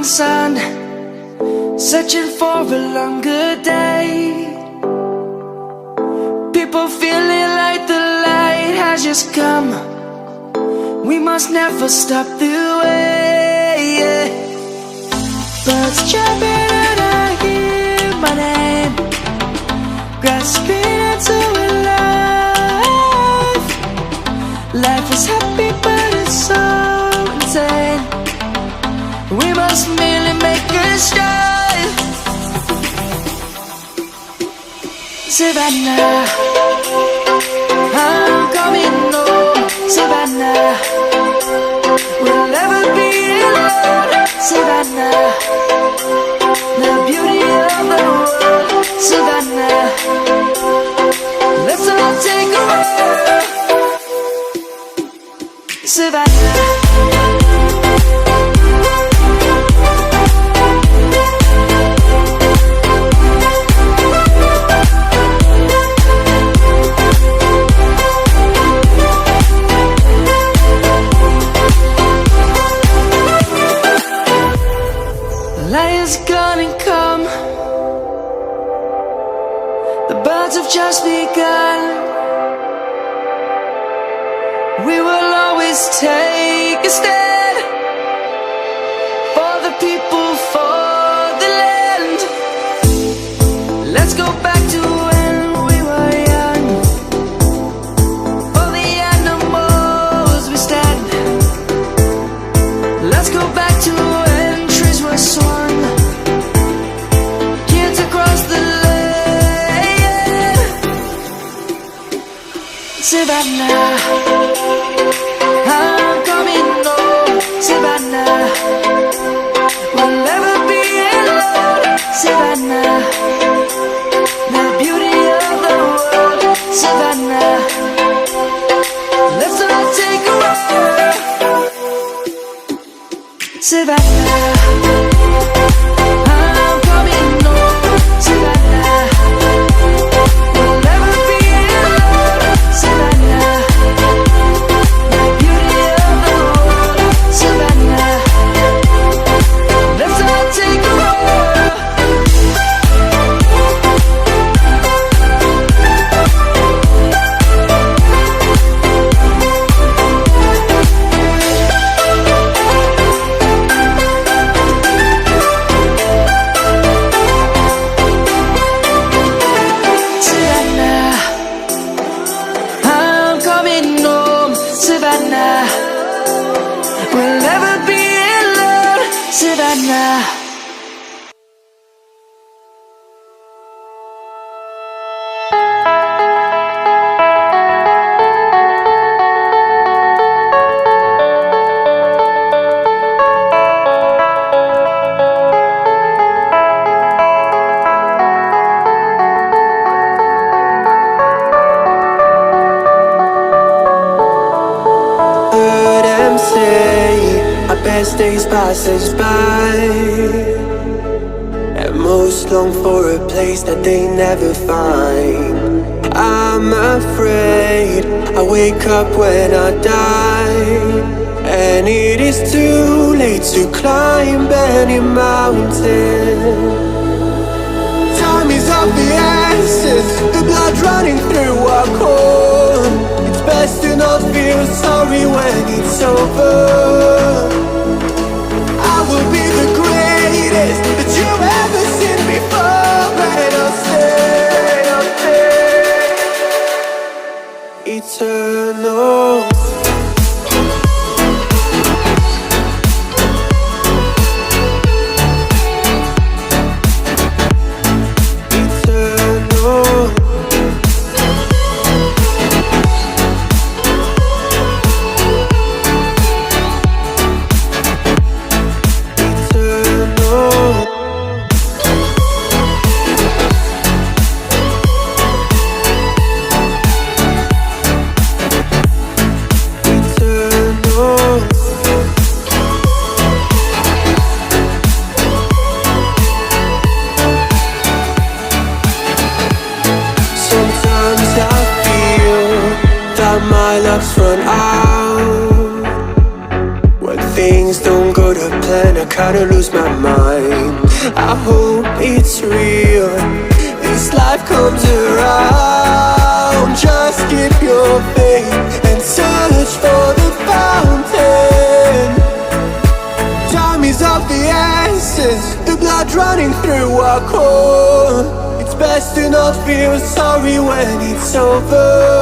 morning sun, searching for a longer day. People feeling like the light has just come. We must never stop the way. Birds jumping and I hear my name, grasping into a life. Life is happy but it's so insane. We must merely make a strive. Savannah, I'm coming home. Savannah, we'll never be alone. Savannah, the beauty of the world. Savannah, let's all take a walk. Savannah. Lion's gonna come. The birds have just begun. We will always take a stand for the people, for the land. Let's go back to when we were young. For the animals we stand. Let's go back to when trees were swung. Savannah, I'm coming home. Savannah, we'll never be alone. Savannah, the beauty of the world. Savannah, let's all take a walk. Savannah, I'm coming home. Savannah, we'll never be alone. Savannah, the beauty of the world. Savannah, let's all take a walk. Savannah, I'm coming home. Savannah, we'll never be alone. Savannah. Heard them say our best days pass us by, and most long for a place that they never find. I'm afraid I wake up when I die, and it is too late to climb any mountain. Time is of the essence, the blood running through our core. It's best to not feel sorry when it's over. I will be the greatest that you've ever seen before, and I'll stay eternal. My luck's run out when things don't go wrote a plan, I kinda lose my mind. I hope it's real, this life comes around. Just keep your faith and search for the fountain. Time is of the essence, the blood running through our core. It's best to not feel sorry when it's over.